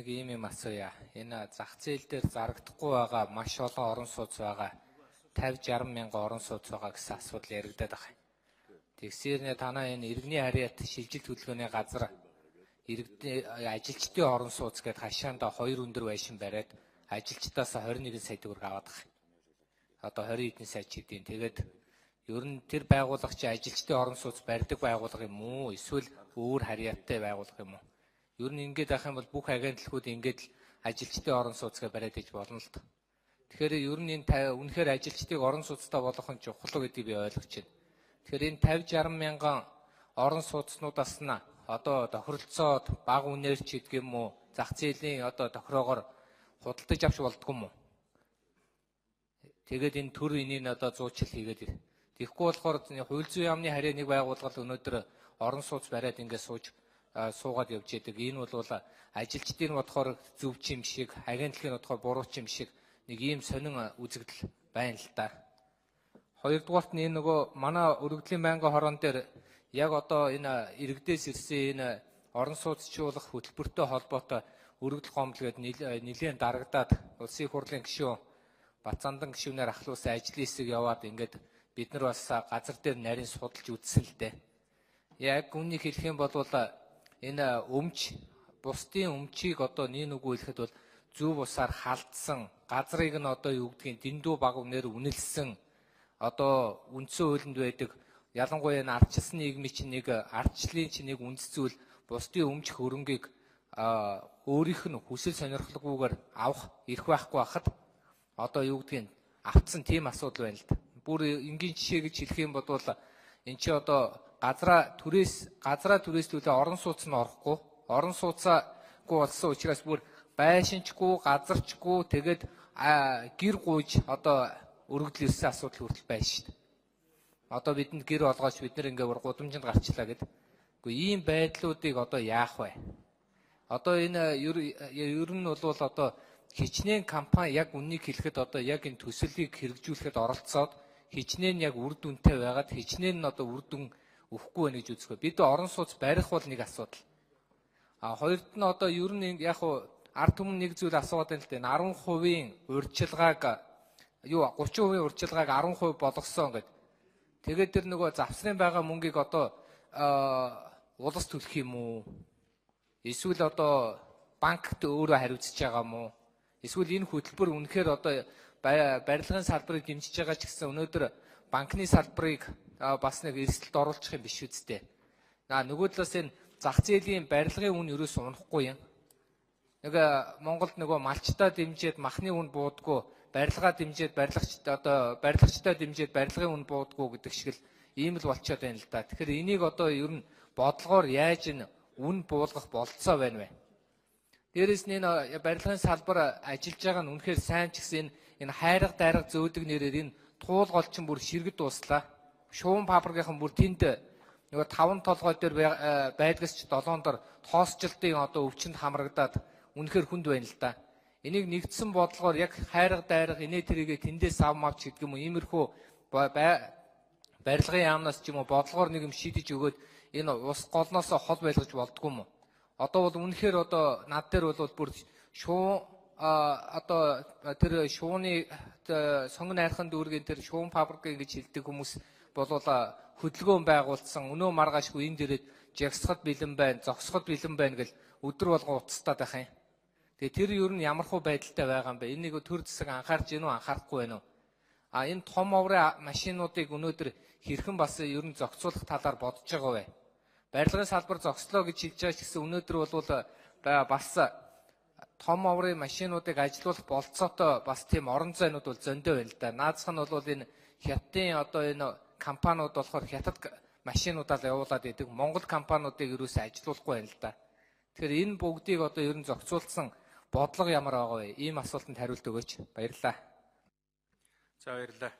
нэг юм асууя. Энэ зах зээл дээр зарагдахгүй байгаа маш олон орон сууц байгаа. 50-60 мянган орон сууц байгаа гэсэн асуудал яригадаад байна. Тэгсээр танаа энэ иргэний харьяат шилжилт хөдөлгөөний газар ажилчдын орон сууц гэдэг хашаанда 2 өндөр байшин бариад ажилчдаас 21 сая төгрөг аваад байгаа. Одоо 20 эдэн сая чидийн. Тэгээд ер нь тэр байгууллага чи ажилчдын орон сууц барьдаг байгууллага юм уу? Эсвэл өөр харьяаттай байгууллага юм уу? Ер нь ингэж авах юм бол бүх агентлагууд ингэж ажилчдын орон сууцгаа бариад иж болно л доо. Тэгэхээр ер нь энэ үнэхээр ажилчдыг орон сууцтай болгох нь чухал гэдгийг би ойлгож байна. Тэгэхээр энэ 50-60 мянган орон сууцнуудаас нь одоо тохиролцоод бага үнээр ч гэдэг юм уу, зах зээлийн одоо тохироогоор худалдаж авч болдгоо юм уу? Тэгээд энэ төр энийг одоо зуучил хийгээд тэгэхгүй болохоор хууль зүйн яамны харьяа нэг байгууллага өнөөдөр орон сууц бариад ингээд суугаад явж байдаг. Энэ бол ажилчдын бодохоор зөв ч юм шиг, агентлагийн бодохоор буруу ч юм шиг нэг ийм сонин үзэгдэл байна л да. Хоёрдугаарт нь энэ нөгөө манай өргөдлийн байнгын хорон дээр яг одоо энэ иргэдээс ирсэн энэ орон сууцчлуулах хөтөлбөртэй холбоотой өргөдөл гомдол гэдэг нэлээд дарагдаад улсын хурлын гишүүн Бацаандан гишүүнээр ахлуулсан ажлын хэсэг яваад ингээд бид нар бас газар дээр нарийн судалж үзсэн л дээ. Яг үнийг хэлэх юм бол энэ бусдын өмчийг одоо нэг үгүй хэлэхэд бол зөв усаар халдсан, газрыг нь одоо юу гэдгийг дэндүү баг үнээр үнэлсэн, одоо үндсэн хуулинд байдаг ялангуяа энэ ардчилсан нийгмийн чинь нэг ардчлалын чинь нэг үндэс зүйл бусдын өмч хөрөнгийг өөрийнх нь хүсэл сонирхолгүйгээр авах эрх байхгүй хахад одоо юу гэдгийг автсан тийм асуудал байна л да. Бүр энгийн жишээ гэж хэлэх юм бол эн чи одоо газраа түрээслүүлээ орон сууц нь орохгүй, орон сууцаагүй болсон учраас бүр байшинчгүй, газарчгүй тэгээд гэр гуйж одоо өргөдөл ирсэн асуудал хүртэл байна шүү дээ. Одоо бидэнд гэр олгооч бид нар ингээ гудамжинд гарчлаа гэдэг. Гэхдээ ийм байдлуудыг одоо яах вэ? Одоо энэ ер нь бол одоо хичнээн компани яг үннийг хэлэхэд одоо яг энэ төсөлийг хэрэгжүүлэхэд оролцоод хичнээн яг үр дүнтэй байгаад хичнээн нь одоо үр дүн өгөхгүй байна гэж үзэхгүй. Бид орон сууц барих бол нэг асуудал. Хоёрт нь одоо ер нь яг ард түмэн нэг зүйл асууад байна л дээ. 10% урьдчилгааг 30% урьдчилгааг 10% болгосон гэдэг. Тэгээд тэр нөгөө завсрын байгаа мөнгийг одоо улс төлөх юм уу? Эсвэл одоо банкт өөрөө хариуцж байгаа юм уу? Эсвэл энэ хөтөлбөр үнэхээр одоо барилгын салбарыг дэмжиж байгаа ч гэсэн өнөөдөр банкны салбарыг бас нэг эрсдэлд оруулах юм биш үсттэй. Нөгөө талаас энэ зах зээлийн барилгын үн ерөөс унахгүй юм. Нэг Монголд нөгөө малчтаа дэмжиж махны үн буудаггүй, барилгаа дэмжиж барилгачдаа дэмжиж барилгын үн буудаггүй гэдэг шиг л ийм л болчиход байна л да. Тэгэхээр энийг одоо ер нь бодлогоор яаж н үн буулгах болцоо байна вэ? Дээрээс нь энэ барилгын салбар ажиллаж байгаа нь үнэхээр сайн ч гэсэн энэ хайрга дайрга зөөдөг нэрээр энэ туулгол чинь бүр ширгэд дууслаа. Шуун фабрикийн бүр тэнд нөгөө 5 толгой дээр байдгаас ч 7 дор тоосчлтын одоо өвчнөд хамрагдаад үнэхээр хүнд байна л да. Энийг нэгдсэн бодлогоор яг хайрга дайрга инээ тэрийгэ тэндээс авмавч гэдэг юм уу иймэрхүү барилгын яамнаас ч юм уу бодлогоор нэг юм шийдэж өгөөд энэ ус голноос хол байлгаж болдгоо юм уу? Одоо бол үнэхээр одоо над дээр бол бүр шуун одоо тэр шууны сонгон найрхан дүүргийн тэр шуун фабрик гэж хэлдэг хүмүүс бол хөдөлгөөн байгуулсан өнөө маргаашгүй энэ дээрээ жагсахад бэлэн байна, зогсоход бэлэн байна гэл өдөр болго уцтаад байх юм. Тэгээ тэр ер нь ямархуу байдалтай байгаа юм бэ? Энийг төр зэсэг анхаарч гинүү анхаарахгүй байна уу? Энэ том оврын машинуудыг өнөөдөр хэрхэн бас ер нь зохицуулах талаар бодож байгаа вэ? Барилгын салбар зогслоо гэж хэлж байгаа ч гэсэн өнөөдөр бол бас том оврын машинуудыг ажилуулах болцоотой бас тийм орон зайнууд бол зөндөө байна л да. Наадах нь бол энэ хятадын одоо энэ компаниуд болохоор хятад машинуудаа л явуулаад идэг. Монгол компаниудыг ерөөсөө ажилуулахгүй байна л да. Тэгэхээр энэ бүгдийг одоо ер нь зохицуулсан бодлого ямар байгаа вэ? Ийм асуултанд хариулт өгөөч. Баярлалаа. За баярлалаа.